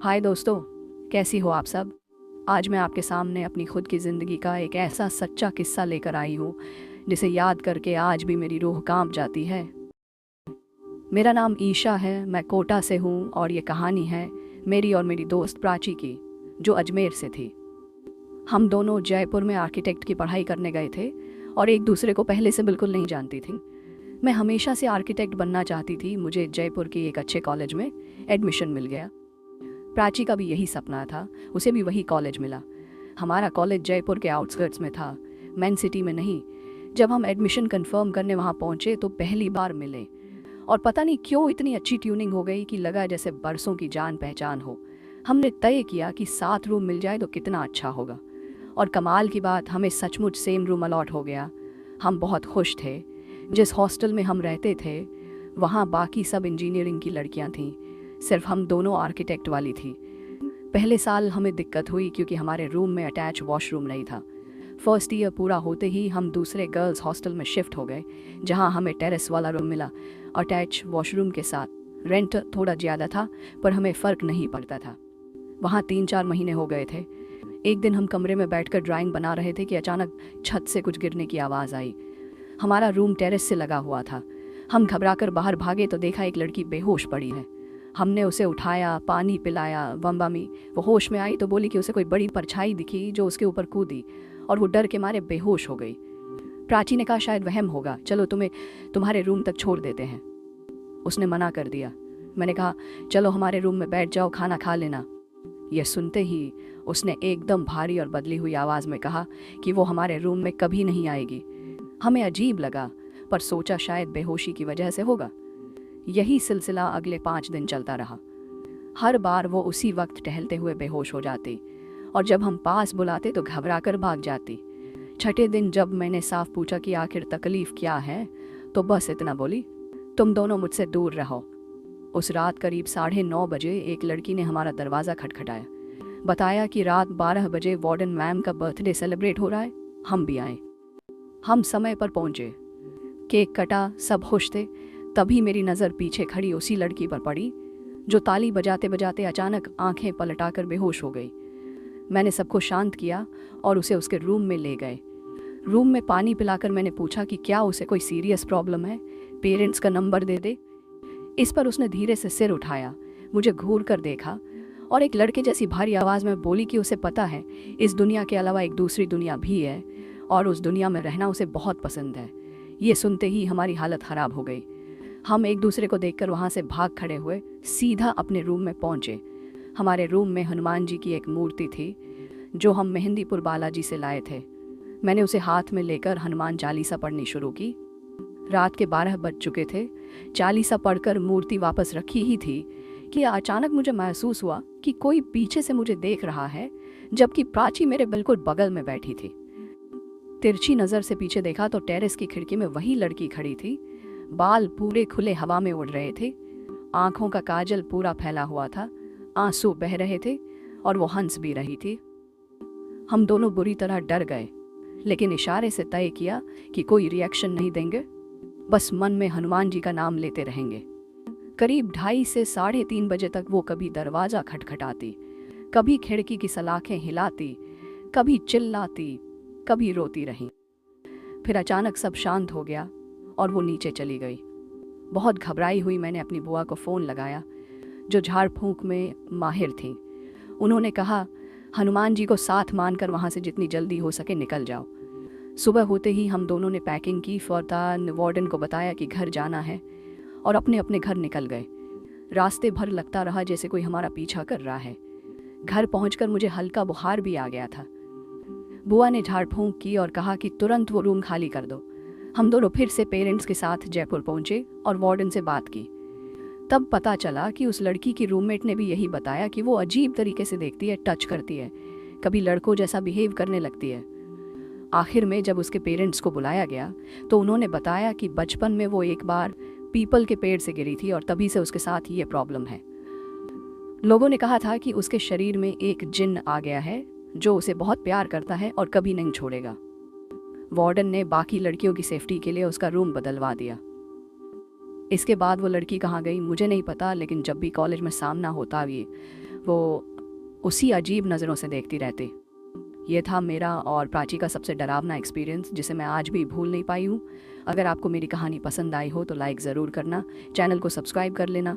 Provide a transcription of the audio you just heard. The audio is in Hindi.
हाय दोस्तों, कैसी हो आप सब। आज मैं आपके सामने अपनी खुद की ज़िंदगी का एक ऐसा सच्चा किस्सा लेकर आई हूँ जिसे याद करके आज भी मेरी रूह कांप जाती है। मेरा नाम ईशा है, मैं कोटा से हूँ और ये कहानी है मेरी और मेरी दोस्त प्राची की, जो अजमेर से थी। हम दोनों जयपुर में आर्किटेक्ट की पढ़ाई करने गए थे और एक दूसरे को पहले से बिल्कुल नहीं जानती थी। मैं हमेशा से आर्किटेक्ट बनना चाहती थी। मुझे जयपुर के एक अच्छे कॉलेज में एडमिशन मिल गया। प्राची का भी यही सपना था, उसे भी वही कॉलेज मिला। हमारा कॉलेज जयपुर के आउटस्कर्ट्स में था, मेन सिटी में नहीं। जब हम एडमिशन कंफर्म करने वहाँ पहुँचे तो पहली बार मिले और पता नहीं क्यों इतनी अच्छी ट्यूनिंग हो गई कि लगा जैसे बरसों की जान पहचान हो। हमने तय किया कि 7 रूम मिल जाए तो कितना अच्छा होगा, और कमाल की बात, हमें सचमुच सेम रूम अलॉट हो गया। हम बहुत खुश थे। जिस हॉस्टल में हम रहते थे वहाँ बाकी सब इंजीनियरिंग की लड़कियाँ थीं, सिर्फ हम दोनों आर्किटेक्ट वाली थी। पहले साल हमें दिक्कत हुई क्योंकि हमारे रूम में अटैच वॉशरूम नहीं था। फर्स्ट ईयर पूरा होते ही हम दूसरे गर्ल्स हॉस्टल में शिफ्ट हो गए, जहाँ हमें टेरेस वाला रूम मिला अटैच वॉशरूम के साथ। रेंट थोड़ा ज़्यादा था पर हमें फ़र्क नहीं पड़ता था। वहाँ 3-4 महीने हो गए थे। एक दिन हम कमरे में बैठकर ड्राइंग बना रहे थे कि अचानक छत से कुछ गिरने की आवाज़ आई। हमारा रूम टेरेस से लगा हुआ था। हम घबराकर बाहर भागे तो देखा एक लड़की बेहोश पड़ी है। हमने उसे उठाया, पानी पिलाया, बम्बामी। वो होश में आई तो बोली कि उसे कोई बड़ी परछाई दिखी जो उसके ऊपर कूदी और वो डर के मारे बेहोश हो गई। प्राची ने कहा शायद वहम होगा, चलो तुम्हें तुम्हारे रूम तक छोड़ देते हैं। उसने मना कर दिया। मैंने कहा चलो हमारे रूम में बैठ जाओ, खाना खा लेना। यह सुनते ही उसने एकदम भारी और बदली हुई आवाज़ में कहा कि वो हमारे रूम में कभी नहीं आएगी। हमें अजीब लगा पर सोचा शायद बेहोशी की वजह से होगा। यही सिलसिला अगले 5 दिन चलता रहा। हर बार वो उसी वक्त टहलते हुए बेहोश हो जाती और जब हम पास बुलाते तो घबरा कर भाग जाती। छठे दिन जब मैंने साफ पूछा कि आखिर तकलीफ क्या है तो बस इतना बोली, तुम दोनों मुझसे दूर रहो। उस रात करीब 9:30 बजे एक लड़की ने हमारा दरवाज़ा खटखटाया। बताया कि रात 12 बजे वार्डन मैम का बर्थडे सेलिब्रेट हो रहा है, हम भी आए। हम समय पर पहुँचे, केक कटा, सब खुश थे। तभी मेरी नज़र पीछे खड़ी उसी लड़की पर पड़ी जो ताली बजाते बजाते अचानक आंखें पलटाकर बेहोश हो गई। मैंने सबको शांत किया और उसे उसके रूम में ले गए। रूम में पानी पिलाकर मैंने पूछा कि क्या उसे कोई सीरियस प्रॉब्लम है, पेरेंट्स का नंबर दे दे। इस पर उसने धीरे से सिर उठाया, मुझे घूर कर देखा और एक लड़के जैसी भारी आवाज़ में बोली कि उसे पता है इस दुनिया के अलावा एक दूसरी दुनिया भी है और उस दुनिया में रहना उसे बहुत पसंद है। ये सुनते ही हमारी हालत ख़राब हो गई। हम एक दूसरे को देखकर वहाँ से भाग खड़े हुए सीधा अपने रूम में पहुँचे। हमारे रूम में हनुमान जी की एक मूर्ति थी जो हम मेहंदीपुर बालाजी से लाए थे। मैंने उसे हाथ में लेकर हनुमान चालीसा पढ़नी शुरू की। रात के 12 बज चुके थे। चालीसा पढ़कर मूर्ति वापस रखी ही थी कि अचानक मुझे महसूस हुआ कि कोई पीछे से मुझे देख रहा है, जबकि प्राची मेरे बिल्कुल बगल में बैठी थी। तिरछी नज़र से पीछे देखा तो टेरेस की खिड़की में वही लड़की खड़ी थी। बाल पूरे खुले हवा में उड़ रहे थे, आंखों का काजल पूरा फैला हुआ था, आंसू बह रहे थे और वो हंस भी रही थी। हम दोनों बुरी तरह डर गए, लेकिन इशारे से तय किया कि कोई रिएक्शन नहीं देंगे, बस मन में हनुमान जी का नाम लेते रहेंगे। करीब 2:30 से 3:30 बजे तक वो कभी दरवाज़ा खटखटाती, कभी खिड़की की सलाखें हिलाती, कभी चिल्लाती, कभी रोती रही। फिर अचानक सब शांत हो गया और वो नीचे चली गई। बहुत घबराई हुई मैंने अपनी बुआ को फ़ोन लगाया जो झाड़ फूंक में माहिर थी। उन्होंने कहा हनुमान जी को साथ मानकर वहाँ से जितनी जल्दी हो सके निकल जाओ। सुबह होते ही हम दोनों ने पैकिंग की, फौरन वार्डन को बताया कि घर जाना है और अपने अपने घर निकल गए। रास्ते भर लगता रहा जैसे कोई हमारा पीछा कर रहा है। घर पहुँचकर मुझे हल्का बुखार भी आ गया था। बुआ ने झाड़ फूंक की और कहा कि तुरंत वो रूम खाली कर दो। हम दोनों फिर से पेरेंट्स के साथ जयपुर पहुंचे और वार्डन से बात की। तब पता चला कि उस लड़की की रूममेट ने भी यही बताया कि वो अजीब तरीके से देखती है, टच करती है, कभी लड़कों जैसा बिहेव करने लगती है। आखिर में जब उसके पेरेंट्स को बुलाया गया तो उन्होंने बताया कि बचपन में वो एक बार पीपल के पेड़ से गिरी थी और तभी से उसके साथ ये प्रॉब्लम है। लोगों ने कहा था कि उसके शरीर में एक जिन्न आ गया है जो उसे बहुत प्यार करता है और कभी नहीं छोड़ेगा। वार्डन ने बाकी लड़कियों की सेफ्टी के लिए उसका रूम बदलवा दिया। इसके बाद वो लड़की कहाँ गई मुझे नहीं पता, लेकिन जब भी कॉलेज में सामना होता ये वो उसी अजीब नज़रों से देखती रहती। ये था मेरा और प्राची का सबसे डरावना एक्सपीरियंस, जिसे मैं आज भी भूल नहीं पाई हूँ। अगर आपको मेरी कहानी पसंद आई हो तो लाइक ज़रूर करना, चैनल को सब्सक्राइब कर लेना।